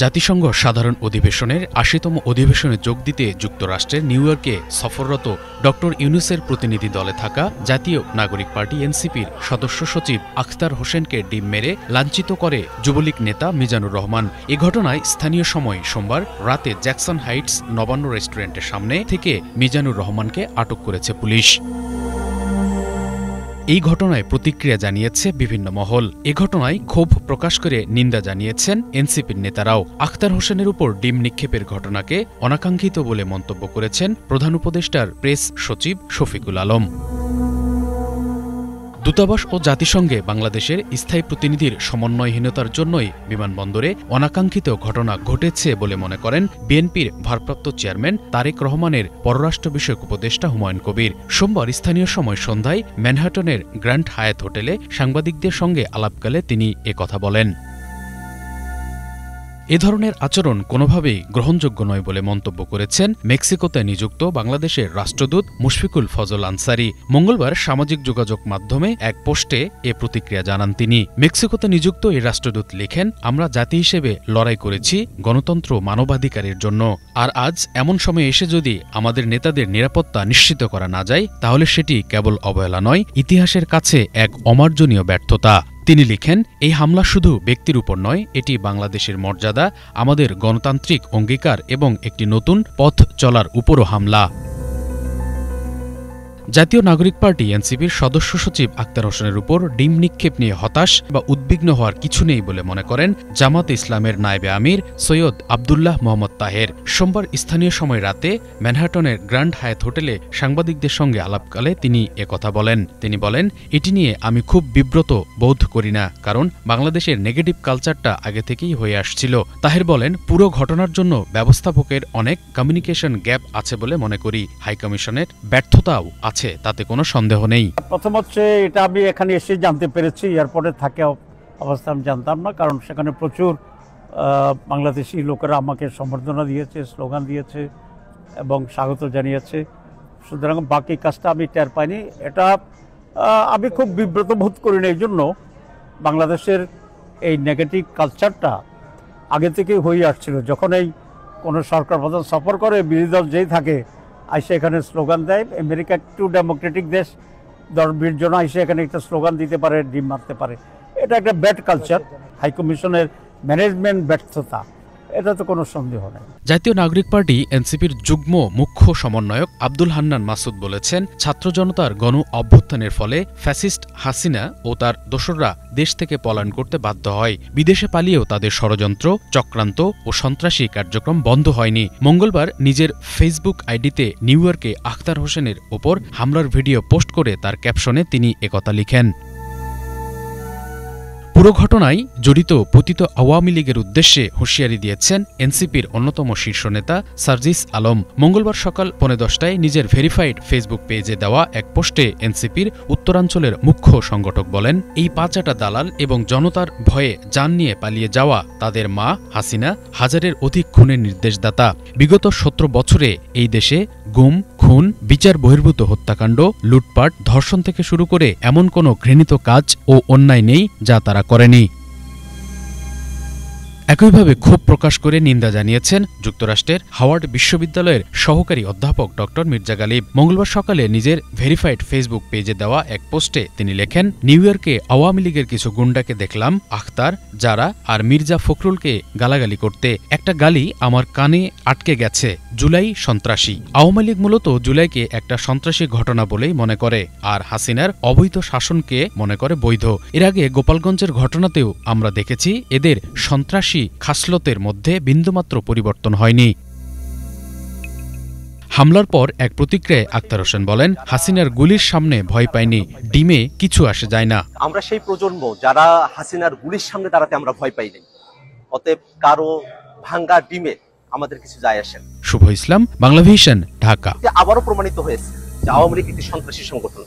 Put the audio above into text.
জাতিসংঘ সাধারণ অধিবেশনের ৮০তম অধিবেশনে যোগ দিতে যুক্তরাষ্ট্রের নিউ ইয়র্কে সফররত ডক্টর ইউনূসের প্রতিনিধি দলে থাকা জাতীয় নাগরিক পার্টি এনসিপির সদস্য সচিব আখতার হোসেনকে ডিম মেরে লাঞ্ছিত করে যুবলীগ নেতা মিজানুর রহমান। এ ঘটনায় স্থানীয় সময় সোমবার রাতে জ্যাকসন হাইটস নবান্ন রেস্টুরেন্টের সামনে থেকে মিজানুর রহমানকে আটক করেছে পুলিশ। এই ঘটনায় প্রতিক্রিয়া জানিয়েছে বিভিন্ন মহল। এ ঘটনায় ক্ষোভ প্রকাশ করে নিন্দা জানিয়েছেন এনসিপির নেতারাও। আখতার হোসেনের উপর ডিম নিক্ষেপের ঘটনাকে অনাকাঙ্ক্ষিত বলে মন্তব্য করেছেন প্রধান উপদেষ্টার প্রেস সচিব শফিকুল আলম। দূতাবাস ও জাতিসংঘে বাংলাদেশের স্থায়ী প্রতিনিধির সমন্বয়হীনতার জন্যই বিমানবন্দরে অনাকাঙ্ক্ষিত ঘটনা ঘটেছে বলে মনে করেন বিএনপির ভারপ্রাপ্ত চেয়ারম্যান তারেক রহমানের পররাষ্ট্র বিষয়ক উপদেষ্টা হুমায়ুন কবির। সোমবার স্থানীয় সময় সন্ধ্যায় ম্যানহাটনের গ্র্যান্ড হায়াত হোটেলে সাংবাদিকদের সঙ্গে আলাপকালে তিনি একথা বলেন। এ ধরনের আচরণ কোনোভাবেই গ্রহণযোগ্য নয় বলে মন্তব্য করেছেন মেক্সিকোতে নিযুক্ত বাংলাদেশের রাষ্ট্রদূত মুশফিকুল ফজল আনসারি। মঙ্গলবার সামাজিক যোগাযোগ মাধ্যমে এক পোস্টে এ প্রতিক্রিয়া জানান তিনি। মেক্সিকোতে নিযুক্ত এই রাষ্ট্রদূত লেখেন, আমরা জাতি হিসেবে লড়াই করেছি গণতন্ত্র মানবাধিকারের জন্য। আর আজ এমন সময় এসে যদি আমাদের নেতাদের নিরাপত্তা নিশ্চিত করা না যায়, তাহলে সেটি কেবল অবহেলা নয়, ইতিহাসের কাছে এক অমার্জনীয় ব্যর্থতা। তিনি লিখেন, এই হামলা শুধু ব্যক্তির উপর নয়, এটি বাংলাদেশের মর্যাদা, আমাদের গণতান্ত্রিক অঙ্গীকার এবং একটি নতুন পথ চলার উপরও হামলা। জাতীয় নাগরিক পার্টি এনসিপির সদস্য সচিব আখতার হোসেনের উপর ডিম নিক্ষেপ নিয়ে হতাশ বা উদ্বিগ্ন হওয়ার কিছু নেই বলে মনে করেন জামাতে ইসলামের নায়েবে আমির সৈয়দ আবদুল্লাহ মোহাম্মদ তাহের। সোমবার স্থানীয় সময় রাতে ম্যানহাটনের গ্র্যান্ড হায়াত হোটেলে সাংবাদিকদের সঙ্গে আলাপকালে তিনি একথা বলেন। তিনি বলেন, এটি নিয়ে আমি খুব বিব্রত বোধ করি না, কারণ বাংলাদেশের নেগেটিভ কালচারটা আগে থেকেই হয়ে আসছিল। তাহের বলেন, পুরো ঘটনার জন্য ব্যবস্থাপকের অনেক কমিউনিকেশন গ্যাপ আছে বলে মনে করি। হাইকমিশনের ব্যর্থতাও আছে, তাতে কোনো সন্দেহ নেই। প্রথম হচ্ছে, এটা আমি এখানে এসে জানতে পেরেছি, এয়ারপোর্টে থাকে অবস্থা আমি জানতাম না, কারণ সেখানে প্রচুর বাংলাদেশি লোকেরা আমাকে সম্বর্ধনা দিয়েছে, স্লোগান দিয়েছে এবং স্বাগত জানিয়েছে। সুতরাং বাকি কাজটা আমি টের পাইনি। এটা আমি খুব বিব্রত বোধ করি না। এই জন্য বাংলাদেশের এই নেগেটিভ কালচারটা আগে থেকেই হয়ে আসছিল। যখন এই কোনো সরকার প্রধান সফর করে, বিরোধী দল যেই থাকে আইসে এখানে স্লোগান দেয়। আমেরিকা একটু ডেমোক্রেটিক দেশ, 10-20 জন আইসে এখানে একটা স্লোগান দিতে পারে, ডিম মারতে পারে। এটা একটা ব্যাড কালচার, হাইকমিশনের ম্যানেজমেন্ট ব্যর্থতা, এটা তো কোনো সন্দেহ নেই। জাতীয় নাগরিক পার্টি এনসিপির যুগ্ম মুখ্য সমন্বয়ক আব্দুল হান্নান মাসুদ বলেছেন, ছাত্র জনতার গণ অভ্যুত্থানের ফলে ফ্যাসিস্ট হাসিনা ও তার দোসররা দেশ থেকে পলায়ন করতে বাধ্য হয়। বিদেশে পালিয়েও তাদের ষড়যন্ত্র, চক্রান্ত ও সন্ত্রাসী কার্যক্রম বন্ধ হয়নি। মঙ্গলবার নিজের ফেসবুক আইডিতে নিউ ইয়র্কে আখতার হোসেনের ওপর হামলার ভিডিও পোস্ট করে তার ক্যাপশনে তিনি একথা লিখেন। পুরো ঘটনায় জড়িত পতিত আওয়ামী লীগের উদ্দেশ্যে হুঁশিয়ারি দিয়েছেন এনসিপির অন্যতম শীর্ষ নেতা সার্জিস আলম। মঙ্গলবার সকাল 10:15টায় নিজের ভেরিফাইড ফেসবুক পেজে দেওয়া এক পোস্টে এনসিপির উত্তরাঞ্চলের মুখ্য সংগঠক বলেন, এই পাঁচাটা দালাল এবং জনতার ভয়ে জান নিয়ে পালিয়ে যাওয়া তাদের মা হাসিনা হাজারের অধিক খুনের নির্দেশদাতা। বিগত 17 বছরে এই দেশে গুম, খুন, বিচার বহির্ভূত হত্যাকাণ্ড, লুটপাট, ধর্ষণ থেকে শুরু করে এমন কোনো ঘৃণিত কাজ ও অন্যায় নেই যা তারা করেনি। একইভাবে ক্ষোভ প্রকাশ করে নিন্দা জানিয়েছেন যুক্তরাষ্ট্রের হাওয়ার্ড বিশ্ববিদ্যালয়ের সহকারী অধ্যাপক ড মির্জা গালিব। মঙ্গলবার সকালে নিজের ভেরিফাইড ফেসবুক পেজে দেওয়া এক পোস্টে তিনি লেখেন, নিউ ইয়র্কে আওয়ামী লীগের কিছু গুন্ডাকে দেখলাম আখতার, যারা আর মির্জা ফখরুলকে গালাগালি করতে। একটা গালি আমার কানে আটকে গেছে, জুলাই সন্ত্রাসী। আওয়ামী লীগ মূলত জুলাইকে একটা সন্ত্রাসী ঘটনা বলেই মনে করে, আর হাসিনার অবৈধ শাসনকে মনে করে বৈধ। এর আগে গোপালগঞ্জের ঘটনাতেও আমরা দেখেছি এদের সন্ত্রাসী খাসলতের মধ্যে বিন্দুমাত্র পরিবর্তন হয়নি। হামলার পর এক প্রতিক্রিয়ায় আখতার হোসেন বলেন, হাসিনার গুলির সামনে ভয় পায়নি, ডিমে কিছু আসে যায় না। আমরা সেই প্রজন্ম যারা হাসিনার গুলির সামনে দাঁড়াতে আমরা ভয় পাই নাই, অতএব কারো ভাঙ্গা ডিমে আমাদের কিছু যায় আসে না। শুভ ইসলাম, বাংলা ভিশন, ঢাকা। আবারও প্রমাণিত হয়েছে যে আওয়ামী লীগ একটি সন্ত্রাসী সংগঠন।